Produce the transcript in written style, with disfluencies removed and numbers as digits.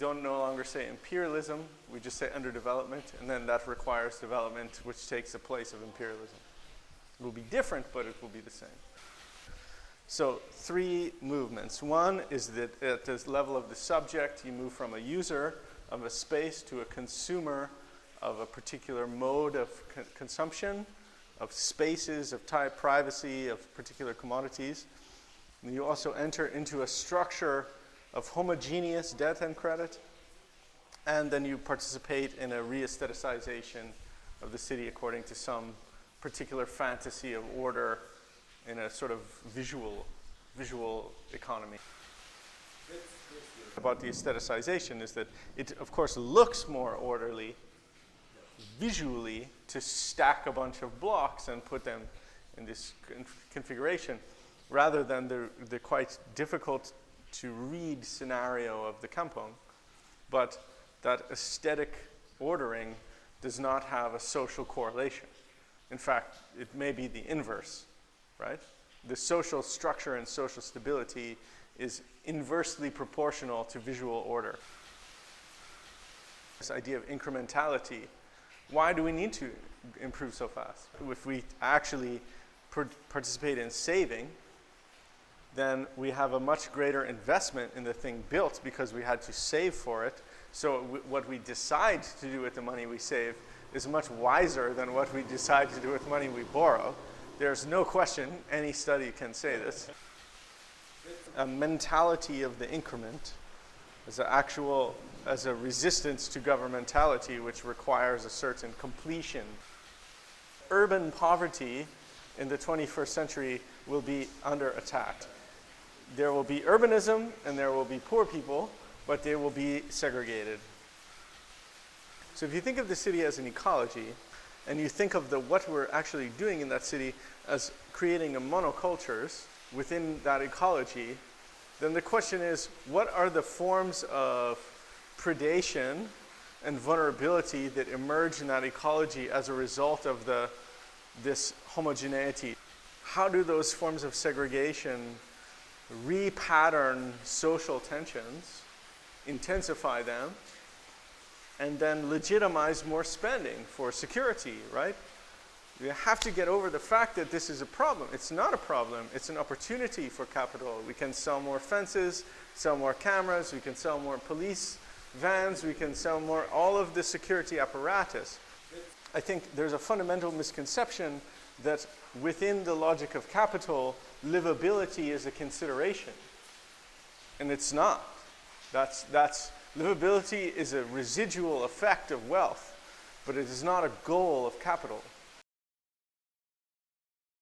don't no longer say imperialism, we just say underdevelopment, and then that requires development, which takes the place of imperialism. It will be different, but it will be the same. So 3 movements. One is that at this level of the subject, you move from a user of a space to a consumer of a particular mode of consumption, of spaces, of type, privacy, of particular commodities. And you also enter into a structure of homogeneous debt and credit, and then you participate in a re-aestheticization of the city according to some particular fantasy of order in a sort of visual economy. About the aestheticization is that it, of course, looks more orderly visually to stack a bunch of blocks and put them in this configuration, rather than the quite difficult to read scenario of the kampung. But that aesthetic ordering does not have a social correlation. In fact, it may be the inverse, right? The social structure and social stability is inversely proportional to visual order. This idea of incrementality, why do we need to improve so fast? If we actually participate in saving, then we have a much greater investment in the thing built because we had to save for it. So what we decide to do with the money we save is much wiser than what we decide to do with money we borrow. There's no question, any study can say this. A mentality of the increment as a resistance to governmentality, which requires a certain completion. Urban poverty in the 21st century will be under attack. There will be urbanism and there will be poor people, but they will be segregated. So if you think of the city as an ecology, and you think of what we're actually doing in that city as creating a monocultures within that ecology, then the question is, what are the forms of predation and vulnerability that emerge in that ecology as a result of this homogeneity? How do those forms of segregation repattern social tensions, intensify them, and then legitimize more spending for security, right? You have to get over the fact that this is a problem. It's not a problem. It's an opportunity for capital. We can sell more fences, sell more cameras, we can sell more police vans, we can sell more, all of the security apparatus. I think there's a fundamental misconception that within the logic of capital, livability is a consideration. And it's not. Livability is a residual effect of wealth, but it is not a goal of capital.